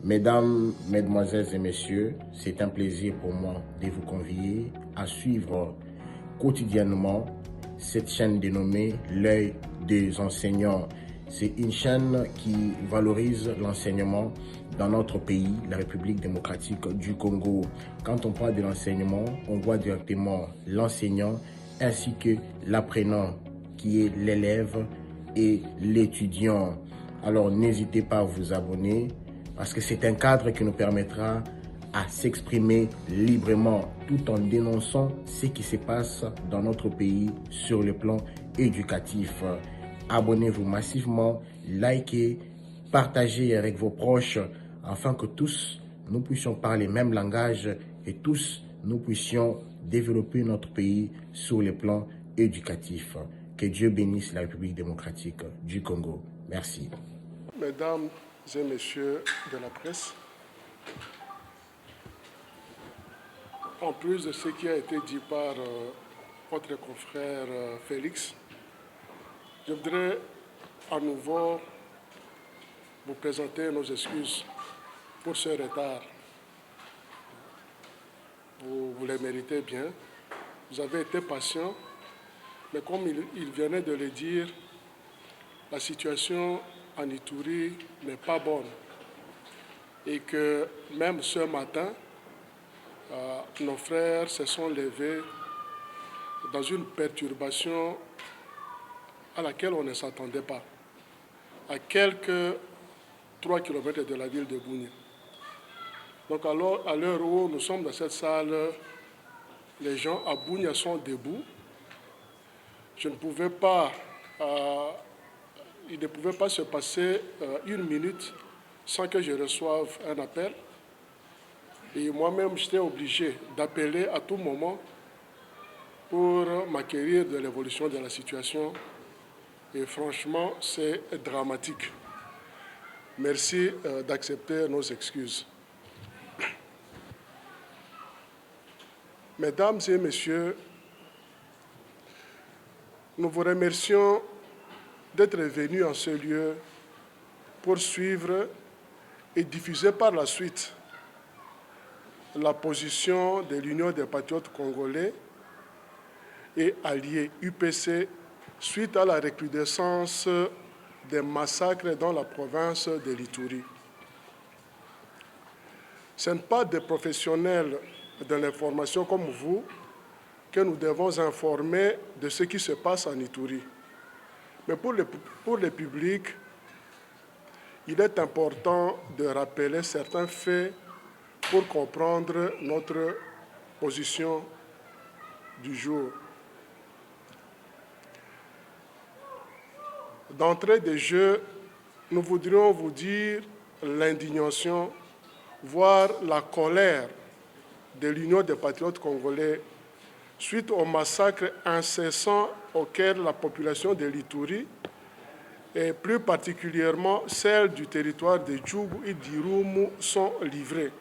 Mesdames, Mesdemoiselles et Messieurs, c'est un plaisir pour moi de vous convier à suivre quotidiennement cette chaîne dénommée L'œil des enseignants. C'est une chaîne qui valorise l'enseignement dans notre pays, la République démocratique du Congo. Quand on parle de l'enseignement, on voit directement l'enseignant ainsi que l'apprenant qui est l'élève et l'étudiant. Alors n'hésitez pas à vous abonner parce que c'est un cadre qui nous permettra à s'exprimer librement tout en dénonçant ce qui se passe dans notre pays sur le plan éducatif. Abonnez-vous massivement, likez, partagez avec vos proches afin que tous nous puissions parler le même langage et tous nous puissions développer notre pays sur le plan éducatif. Que Dieu bénisse la République démocratique du Congo. Merci. Mesdames et messieurs de la presse, en plus de ce qui a été dit par votre confrère Félix, je voudrais à nouveau vous présenter nos excuses pour ce retard. Vous les méritez bien. Vous avez été patient, mais comme il venait de le dire, la situation en Ituri n'est pas bonne. Et que même ce matin, nos frères se sont levés dans une perturbation à laquelle on ne s'attendait pas, à quelques 3 kilomètres de la ville de Bunia. Donc alors, à l'heure où nous sommes dans cette salle, les gens à Bunia sont debout. Je ne pouvais pas, il ne pouvait pas se passer une minute sans que je reçoive un appel. Et moi-même, j'étais obligé d'appeler à tout moment pour m'acquérir de l'évolution de la situation. Et franchement, c'est dramatique. Merci d'accepter nos excuses. Mesdames et messieurs, nous vous remercions d'être venus en ce lieu pour suivre et diffuser par la suite la position de l'Union des patriotes congolais et alliés UPC suite à la recrudescence des massacres dans la province de l'Ituri. Ce n'est pas des professionnels de l'information comme vous que nous devons informer de ce qui se passe en Ituri. Mais pour le public, il est important de rappeler certains faits pour comprendre notre position du jour. D'entrée de jeu, nous voudrions vous dire l'indignation, voire la colère de l'Union des patriotes congolais suite au massacre incessant auquel la population de l'Ituri, et plus particulièrement celle du territoire de Djougou et d'Irumu, sont livrés.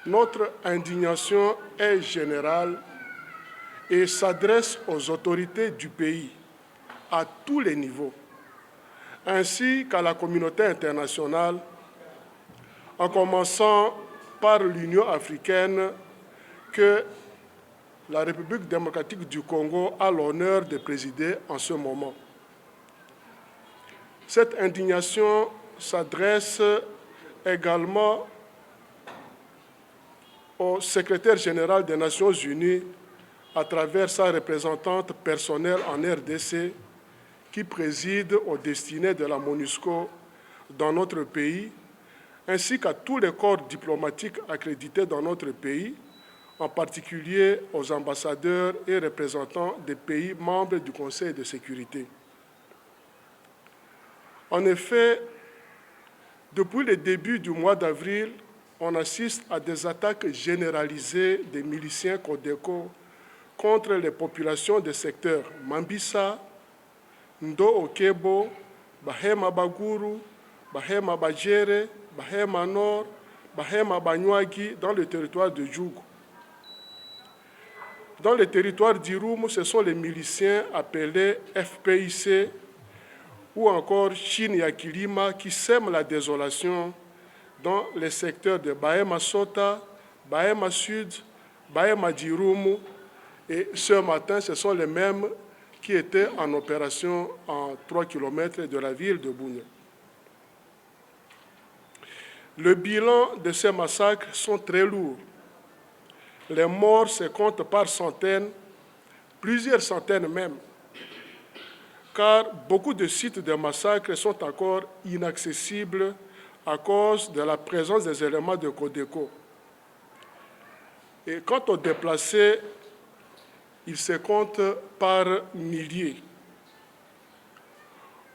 Notre indignation est générale et s'adresse aux autorités du pays, à tous les niveaux, ainsi qu'à la communauté internationale, en commençant par l'Union africaine que la République démocratique du Congo a l'honneur de présider en ce moment. Cette indignation s'adresse également au secrétaire général des Nations Unies à travers sa représentante personnelle en RDC qui préside aux destinées de la MONUSCO dans notre pays, ainsi qu'à tous les corps diplomatiques accrédités dans notre pays, en particulier aux ambassadeurs et représentants des pays membres du Conseil de sécurité. En effet, depuis le début du mois d'avril, on assiste à des attaques généralisées des miliciens Codeco contre les populations des secteurs Mambisa, Ndo Okebo, Bahema Baguru, Bahema Bajere, Bahema Nord, Bahema Banyuagi dans le territoire de Djougou. Dans le territoire d'Irumu, ce sont les miliciens appelés FPIC ou encore Chinyakilima qui sème la désolation dans les secteurs de Bahema Sota, Bahema Sud, Bahema Dirumu. Et ce matin, ce sont les mêmes qui étaient en opération en 3 km de la ville de Bunia. Le bilan de ces massacres sont très lourds. Les morts se comptent par centaines, plusieurs centaines même, car beaucoup de sites de massacres sont encore inaccessibles à cause de la présence des éléments de Codeco. Et quant aux déplacés, ils se comptent par milliers.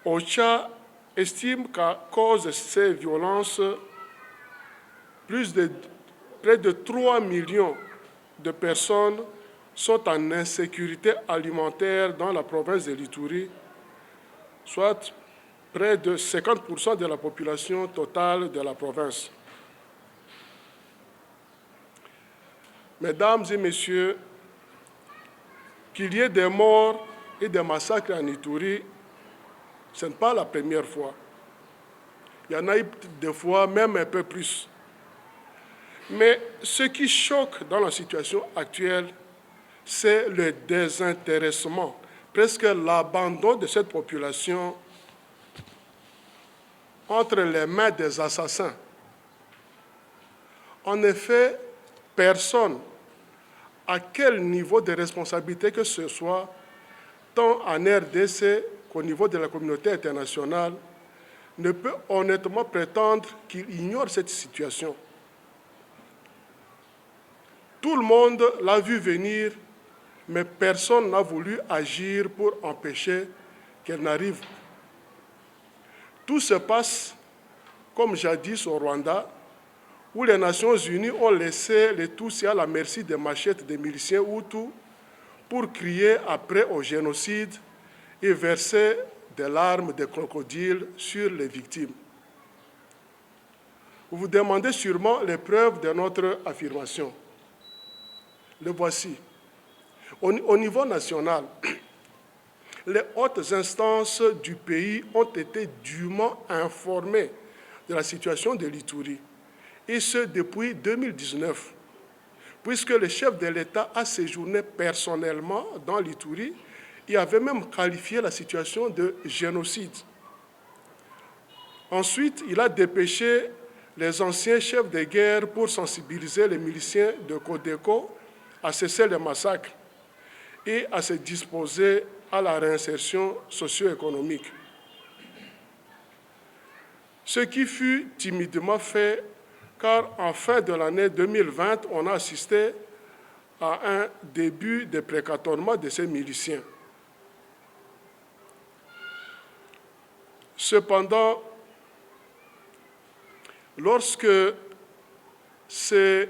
OCHA estime qu'à cause de ces violences, près de 3 millions de personnes sont en insécurité alimentaire dans la province de l'Ituri, soit près de 50% de la population totale de la province. Mesdames et messieurs, qu'il y ait des morts et des massacres en Ituri, ce n'est pas la première fois. Il y en a eu des fois, même un peu plus. Mais ce qui choque dans la situation actuelle, c'est le désintéressement, presque l'abandon de cette population entre les mains des assassins. En effet, personne, à quel niveau de responsabilité que ce soit, tant en RDC qu'au niveau de la communauté internationale, ne peut honnêtement prétendre qu'il ignore cette situation. Tout le monde l'a vu venir, mais personne n'a voulu agir pour empêcher qu'elle n'arrive. Tout se passe comme jadis au Rwanda, où les Nations Unies ont laissé les Tutsis à la merci des machettes des miliciens Hutus pour crier après au génocide et verser des larmes de crocodile sur les victimes. Vous vous demandez sûrement les preuves de notre affirmation. Le voici. Au niveau national, les hautes instances du pays ont été dûment informées de la situation de l'Ituri, et ce depuis 2019, puisque le chef de l'État a séjourné personnellement dans l'Ituri et avait même qualifié la situation de génocide. Ensuite, il a dépêché les anciens chefs de guerre pour sensibiliser les miliciens de Codeco à cesser les massacres et à se disposer à la réinsertion socio-économique. Ce qui fut timidement fait, car en fin de l'année 2020, on a assisté à un début de précatornement de ces miliciens. Cependant, lorsque cette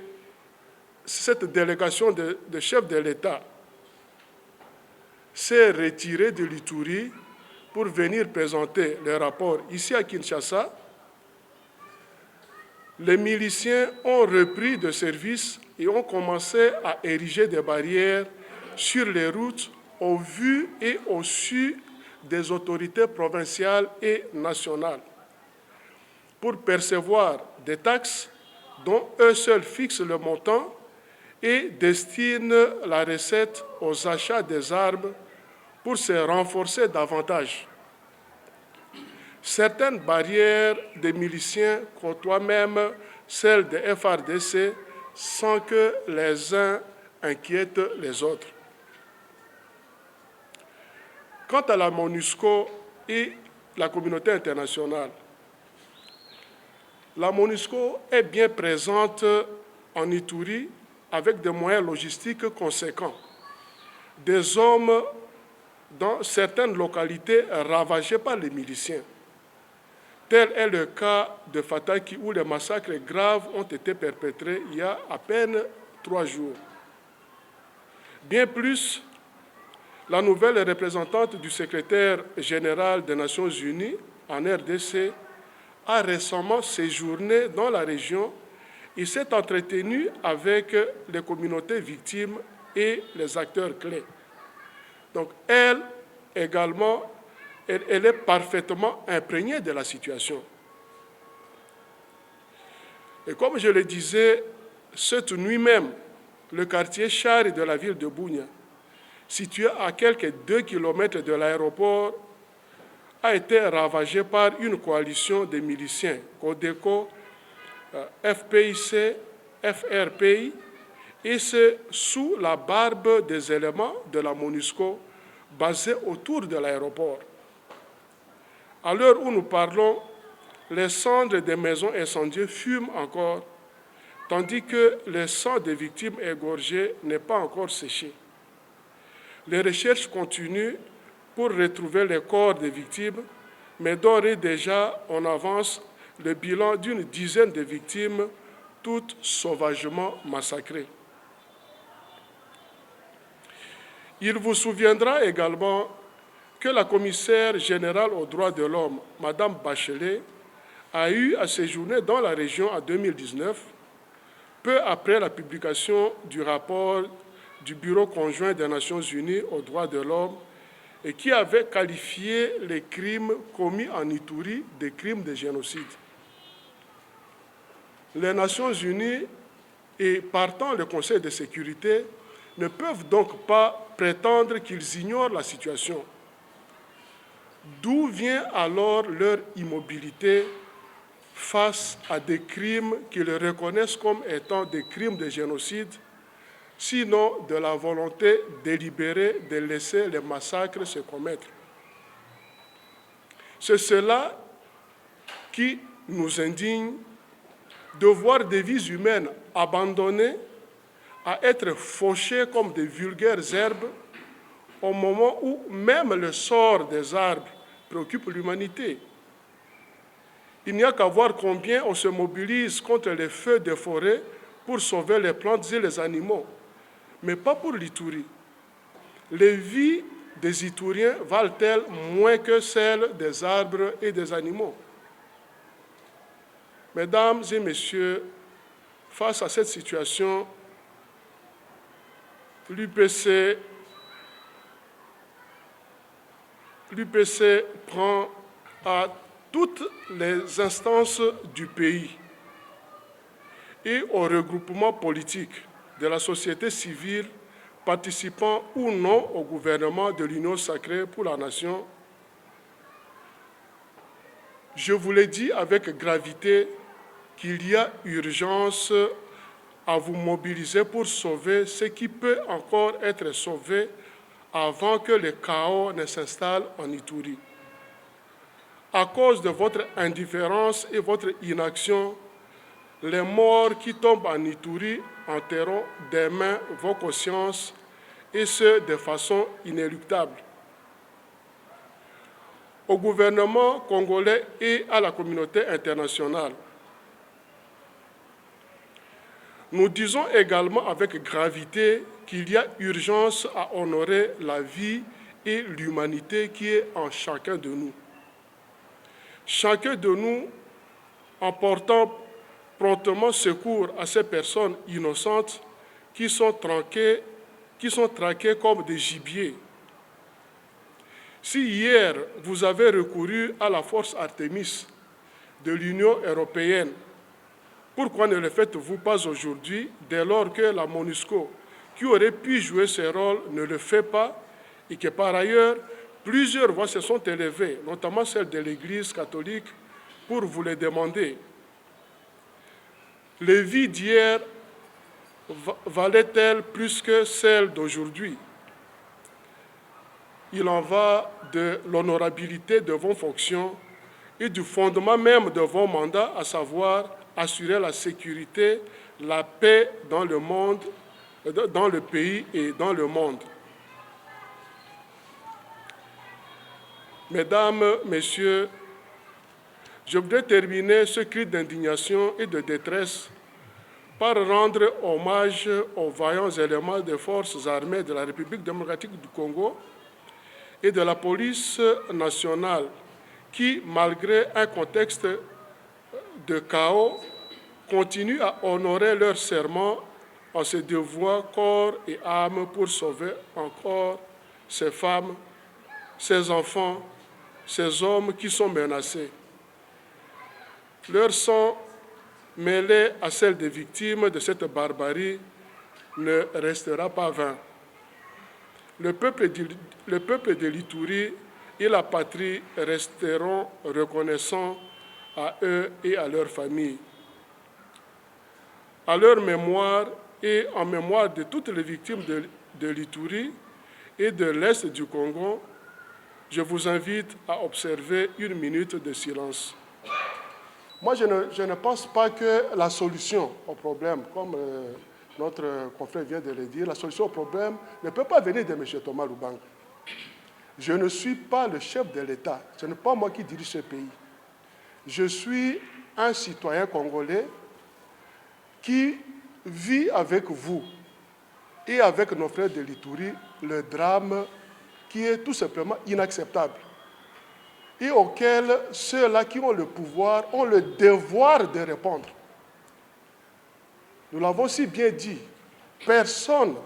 délégation de chefs de l'État s'est retirée de l'Ituri pour venir présenter le rapport ici à Kinshasa, les miliciens ont repris de service et ont commencé à ériger des barrières sur les routes au vu et au su des autorités provinciales et nationales pour percevoir des taxes dont eux seuls fixent le montant et destinent la recette aux achats des armes pour se renforcer davantage. Certaines barrières des miliciens côtoient même celles des FARDC sans que les uns inquiètent les autres. Quant à la MONUSCO et la communauté internationale, la MONUSCO est bien présente en Ituri avec des moyens logistiques conséquents, des hommes dans certaines localités ravagées par les miliciens. Tel est le cas de Fataki où les massacres graves ont été perpétrés il y a à peine 3 jours. Bien plus, la nouvelle représentante du secrétaire général des Nations Unies en RDC a récemment séjourné dans la région et s'est entretenue avec les communautés victimes et les acteurs clés. Donc, elle également elle est parfaitement imprégnée de la situation. Et comme je le disais, cette nuit même, le quartier Chari de la ville de Bunia, situé à quelques 2 kilomètres de l'aéroport, a été ravagé par une coalition de miliciens, Codeco, FPIC, FRPI, et c'est sous la barbe des éléments de la MONUSCO basés autour de l'aéroport. À l'heure où nous parlons, les cendres des maisons incendiées fument encore, tandis que le sang des victimes égorgées n'est pas encore séché. Les recherches continuent pour retrouver les corps des victimes, mais d'ores et déjà, on avance le bilan d'une dizaine de victimes, toutes sauvagement massacrées. Il vous souviendra également que la commissaire générale aux droits de l'homme, Mme Bachelet, a eu à séjourner dans la région en 2019, peu après la publication du rapport du Bureau conjoint des Nations unies aux droits de l'homme et qui avait qualifié les crimes commis en Ituri de crimes de génocide. Les Nations unies et partant le Conseil de sécurité ne peuvent donc pas prétendre qu'ils ignorent la situation. D'où vient alors leur immobilité face à des crimes qu'ils reconnaissent comme étant des crimes de génocide, sinon de la volonté délibérée de laisser les massacres se commettre. C'est cela qui nous indigne de voir des vies humaines abandonnées à être fauchées comme de vulgaires herbes au moment où même le sort des arbres préoccupe l'humanité. Il n'y a qu'à voir combien on se mobilise contre les feux des forêts pour sauver les plantes et les animaux, mais pas pour l'Ituri. Les vies des Ituriens valent-elles moins que celles des arbres et des animaux? Mesdames et messieurs, face à cette situation, l'UPC prend à toutes les instances du pays et aux regroupements politiques de la société civile participant ou non au gouvernement de l'Union sacrée pour la nation. Je vous l'ai dit avec gravité qu'il y a urgence à vous mobiliser pour sauver ce qui peut encore être sauvé avant que le chaos ne s'installe en Ituri. À cause de votre indifférence et votre inaction, les morts qui tombent en Ituri enterreront demain vos consciences, et ce, de façon inéluctable. Au gouvernement congolais et à la communauté internationale, nous disons également avec gravité qu'il y a urgence à honorer la vie et l'humanité qui est en chacun de nous. Chacun de nous, en portant promptement secours à ces personnes innocentes qui sont traquées comme des gibiers. Si hier, vous avez recouru à la force Artémis de l'Union européenne, pourquoi ne le faites-vous pas aujourd'hui, dès lors que la MONUSCO, qui aurait pu jouer ce rôle, ne le fait pas, et que par ailleurs, plusieurs voix se sont élevées, notamment celle de l'Église catholique, pour vous le demander. Les vies d'hier valaient-elles plus que celles d'aujourd'hui? Il en va de l'honorabilité de vos fonctions et du fondement même de vos mandats, à savoir assurer la sécurité, la paix dans le monde, dans le pays et dans le monde. Mesdames, Messieurs, je voudrais terminer ce cri d'indignation et de détresse par rendre hommage aux vaillants éléments des forces armées de la République démocratique du Congo et de la police nationale qui, malgré un contexte de chaos, continuent à honorer leur serment en se dévouant corps et âme pour sauver encore ces femmes, ces enfants, ces hommes qui sont menacés. Leur sang, mêlé à celle des victimes de cette barbarie, ne restera pas vain. Le peuple de l'Ituri et la patrie resteront reconnaissants à eux et à leurs familles. À leur mémoire et en mémoire de toutes les victimes de l'Ituri et de l'Est du Congo, je vous invite à observer une minute de silence. Moi, je ne pense pas que la solution au problème, comme notre confrère vient de le dire, la solution au problème ne peut pas venir de M. Thomas Lubanga. Je ne suis pas le chef de l'État, ce n'est pas moi qui dirige ce pays. Je suis un citoyen congolais qui vit avec vous et avec nos frères de l'Ituri le drame qui est tout simplement inacceptable et auquel ceux-là qui ont le pouvoir ont le devoir de répondre. Nous l'avons si bien dit, personne,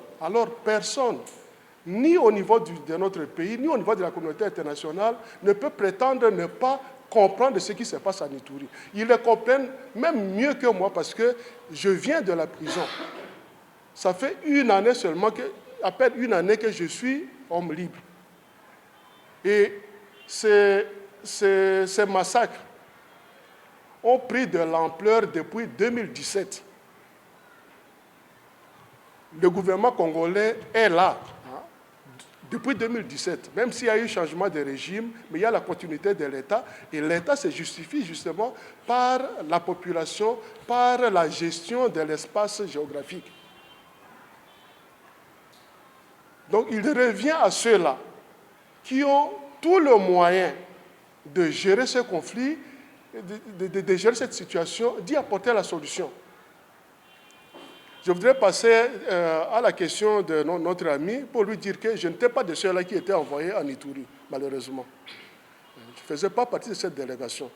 ni au niveau de notre pays, ni au niveau de la communauté internationale, ne peut prétendre ne pas comprendre ce qui se passe en Ituri. Ils le comprennent même mieux que moi parce que je viens de la prison. Ça fait à peine une année que je suis homme libre. Et ces massacres ont pris de l'ampleur depuis 2017. Le gouvernement congolais est là depuis 2017, même s'il y a eu changement de régime, mais il y a la continuité de l'État, et l'État se justifie justement par la population, par la gestion de l'espace géographique. Donc il revient à ceux-là qui ont tout le moyen de gérer ce conflit, de gérer cette situation, d'y apporter la solution. Je voudrais passer à la question de notre ami pour lui dire que je n'étais pas de ceux-là qui étaient envoyés en Ituri, malheureusement. Je ne faisais pas partie de cette délégation.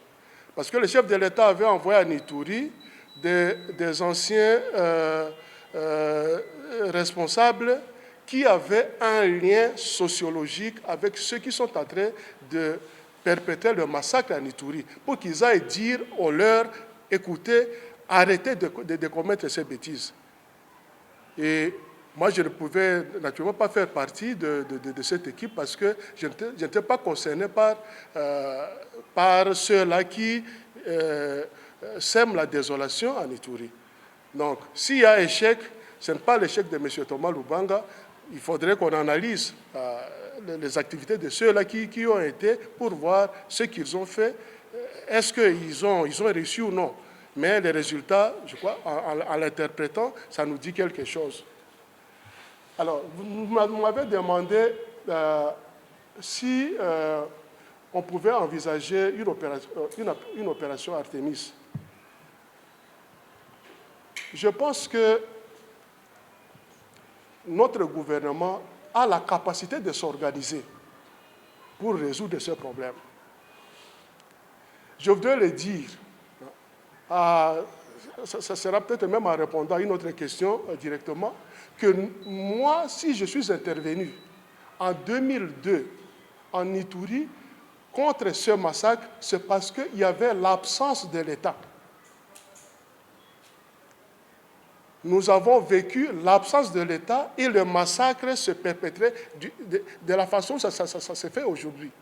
Parce que le chef de l'État avait envoyé en Ituri des anciens responsables qui avaient un lien sociologique avec ceux qui sont en train de perpétrer le massacre en Ituri, pour qu'ils aillent dire aux leurs, écoutez, arrêtez de commettre ces bêtises. Et moi, je ne pouvais naturellement pas faire partie de cette équipe parce que je n'étais pas concerné par ceux-là qui sèment la désolation en Ituri. Donc, s'il y a échec, ce n'est pas l'échec de M. Thomas Lubanga. Il faudrait qu'on analyse les activités de ceux-là qui ont été pour voir ce qu'ils ont fait. Est-ce qu'ils ont réussi ou non? Mais les résultats, je crois, en l'interprétant, ça nous dit quelque chose. Alors, vous m'avez demandé si on pouvait envisager une opération Artemis. Je pense que notre gouvernement a la capacité de s'organiser pour résoudre ce problème. Je voudrais le dire. Ça sera peut-être même en répondant à une autre question directement, que moi, si je suis intervenu en 2002 en Ituri contre ce massacre, c'est parce qu'il y avait l'absence de l'État. Nous avons vécu l'absence de l'État et le massacre se perpétrait de la façon dont ça se fait aujourd'hui.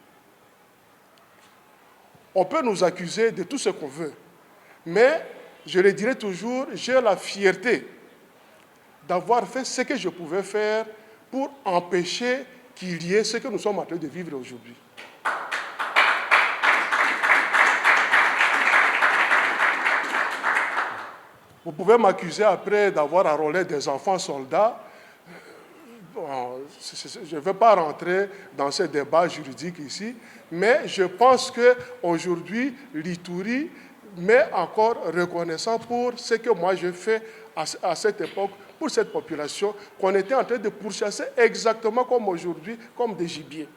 On peut nous accuser de tout ce qu'on veut. Mais, je le dirai toujours, j'ai la fierté d'avoir fait ce que je pouvais faire pour empêcher qu'il y ait ce que nous sommes en train de vivre aujourd'hui. Vous pouvez m'accuser après d'avoir enrôlé des enfants soldats. Bon, je ne veux pas rentrer dans ce débat juridique ici, mais je pense qu'aujourd'hui, l'Ituri m'est encore reconnaissant pour ce que moi j'ai fait à cette époque, pour cette population, qu'on était en train de pourchasser exactement comme aujourd'hui, comme des gibiers.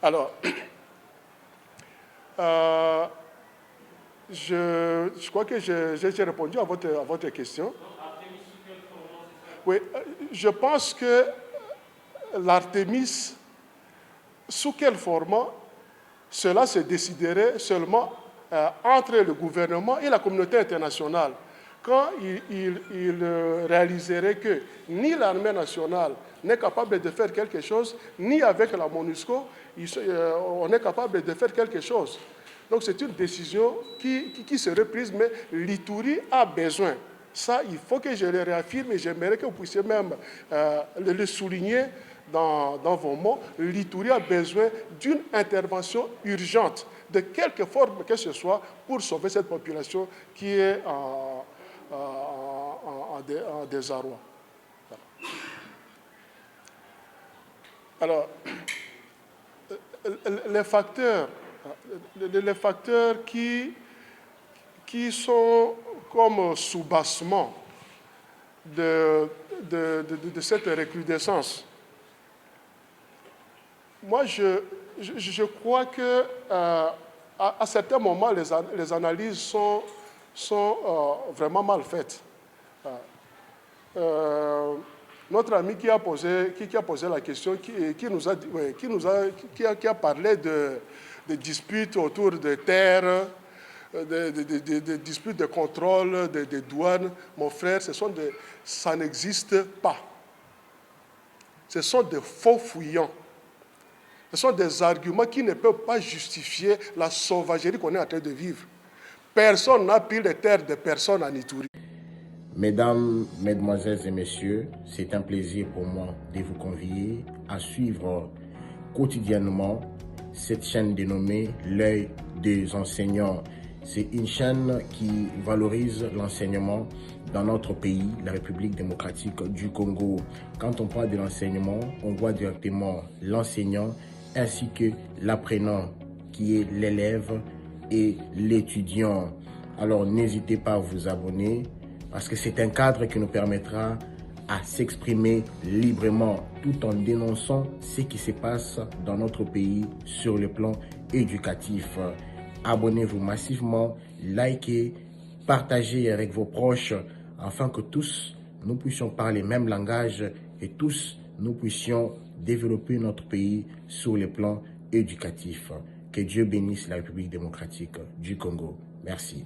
Alors, je crois que j'ai répondu à votre question. Oui, je pense que l'Artémis sous quel format cela se déciderait seulement entre le gouvernement et la communauté internationale. Quand il réaliserait que ni l'armée nationale n'est capable de faire quelque chose, ni avec la MONUSCO, on est capable de faire quelque chose. Donc c'est une décision qui serait prise, mais l'Ituri a besoin. Ça, il faut que je le réaffirme et j'aimerais que vous puissiez même le souligner dans vos mots. L'Ituri a besoin d'une intervention urgente, de quelque forme que ce soit, pour sauver cette population qui est en désarroi. Alors, les facteurs qui sont comme soubassement de cette recrudescence, moi, je crois que à certains moments, les analyses sont vraiment mal faites. Notre ami qui a posé la question, qui a parlé de disputes autour des terres, de disputes de contrôle, de douanes, mon frère, ça n'existe pas. Ce sont des faux fouillants. Ce sont des arguments qui ne peuvent pas justifier la sauvagerie qu'on est en train de vivre. Personne n'a pris les terres de personne en Ituri. Mesdames, Mesdemoiselles et Messieurs, c'est un plaisir pour moi de vous convier à suivre quotidiennement cette chaîne dénommée L'œil des enseignants. C'est une chaîne qui valorise l'enseignement dans notre pays, la République démocratique du Congo. Quand on parle de l'enseignement, on voit directement l'enseignant ainsi que l'apprenant qui est l'élève et l'étudiant. Alors n'hésitez pas à vous abonner parce que c'est un cadre qui nous permettra à s'exprimer librement tout en dénonçant ce qui se passe dans notre pays sur le plan éducatif. Abonnez-vous massivement, likez, partagez avec vos proches afin que tous nous puissions parler le même langage et tous nous puissions développer notre pays sur le plan éducatif. Que Dieu bénisse la République démocratique du Congo. Merci.